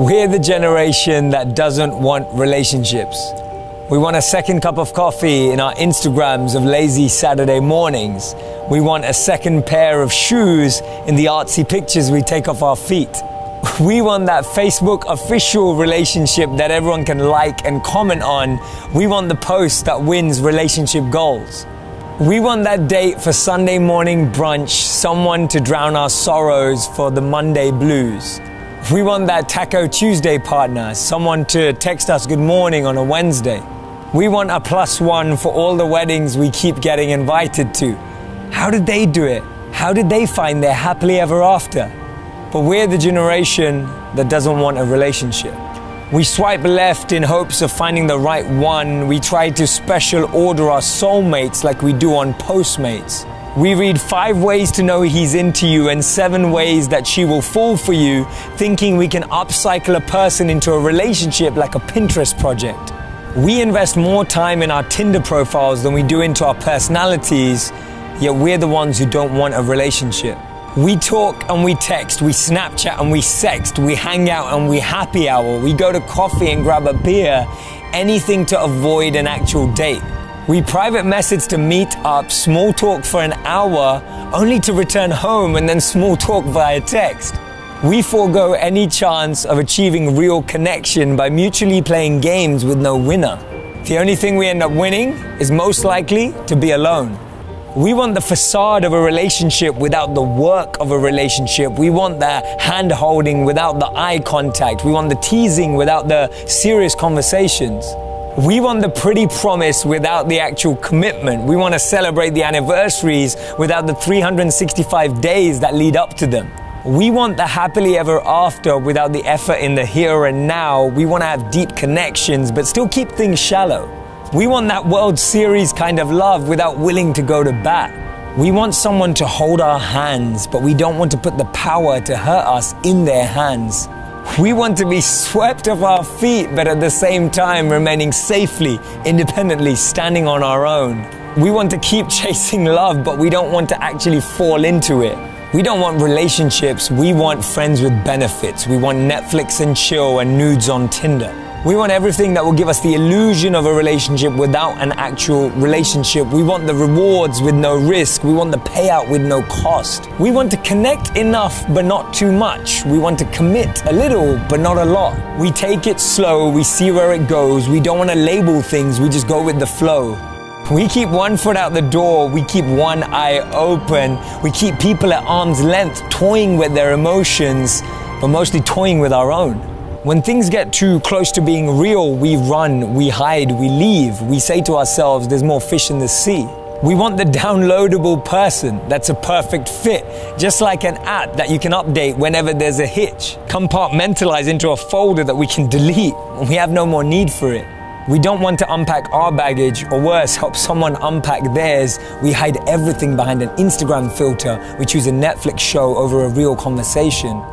We're the generation that doesn't want relationships. We want a second cup of coffee in our Instagrams of lazy Saturday mornings. We want a second pair of shoes in the artsy pictures we take off our feet. We want that Facebook official relationship that everyone can like and comment on. We want the post that wins relationship goals. We want that date for Sunday morning brunch, someone to drown our sorrows for the Monday blues. We want that Taco Tuesday partner, someone to text us good morning on a Wednesday. We want a +1 for all the weddings we keep getting invited to. How did they do it? How did they find their happily ever after? But we're the generation that doesn't want a relationship. We swipe left in hopes of finding the right one. We try to special order our soulmates like we do on Postmates. We read 5 ways to know he's into you and 7 ways that she will fall for you, thinking we can upcycle a person into a relationship like a Pinterest project. We invest more time in our Tinder profiles than we do into our personalities, yet we're the ones who don't want a relationship. We talk and we text, we Snapchat and we sext, we hang out and we happy hour, we go to coffee and grab a beer, anything to avoid an actual date. We private message to meet up, small talk for an hour, only to return home and then small talk via text. We forego any chance of achieving real connection by mutually playing games with no winner. The only thing we end up winning is most likely to be alone. We want the facade of a relationship without the work of a relationship. We want the hand-holding without the eye contact. We want the teasing without the serious conversations. We want the pretty promise without the actual commitment. We want to celebrate the anniversaries without the 365 days that lead up to them. We want the happily ever after without the effort in the here and now. We want to have deep connections but still keep things shallow. We want that World Series kind of love without willing to go to bat. We want someone to hold our hands, but we don't want to put the power to hurt us in their hands. We want to be swept off our feet, but at the same time remaining safely, independently, standing on our own. We want to keep chasing love, but we don't want to actually fall into it. We don't want relationships, we want friends with benefits. We want Netflix and chill and nudes on Tinder. We want everything that will give us the illusion of a relationship without an actual relationship. We want the rewards with no risk. We want the payout with no cost. We want to connect enough but not too much. We want to commit a little but not a lot. We take it slow, we see where it goes. We don't want to label things, we just go with the flow. We keep one foot out the door, we keep one eye open. We keep people at arm's length toying with their emotions, but mostly toying with our own. When things get too close to being real, we run, we hide, we leave. We say to ourselves, there's more fish in the sea. We want the downloadable person that's a perfect fit, just like an app that you can update whenever there's a hitch. Compartmentalize into a folder that we can delete when we have no more need for it. We don't want to unpack our baggage, or worse, help someone unpack theirs. We hide everything behind an Instagram filter. We choose a Netflix show over a real conversation.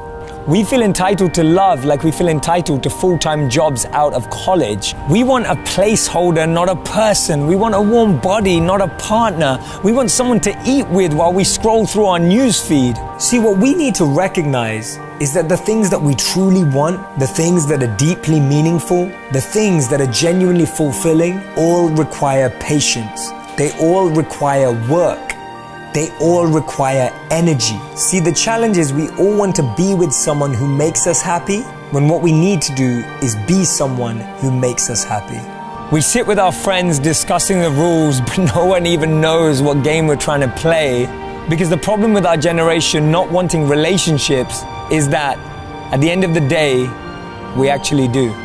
We feel entitled to love like we feel entitled to full-time jobs out of college. We want a placeholder, not a person. We want a warm body, not a partner. We want someone to eat with while we scroll through our news feed. See, what we need to recognize is that the things that we truly want, the things that are deeply meaningful, the things that are genuinely fulfilling, all require patience. They all require work. They all require energy. See, the challenge is we all want to be with someone who makes us happy, when what we need to do is be someone who makes us happy. We sit with our friends discussing the rules, but no one even knows what game we're trying to play. Because the problem with our generation not wanting relationships is that at the end of the day, we actually do.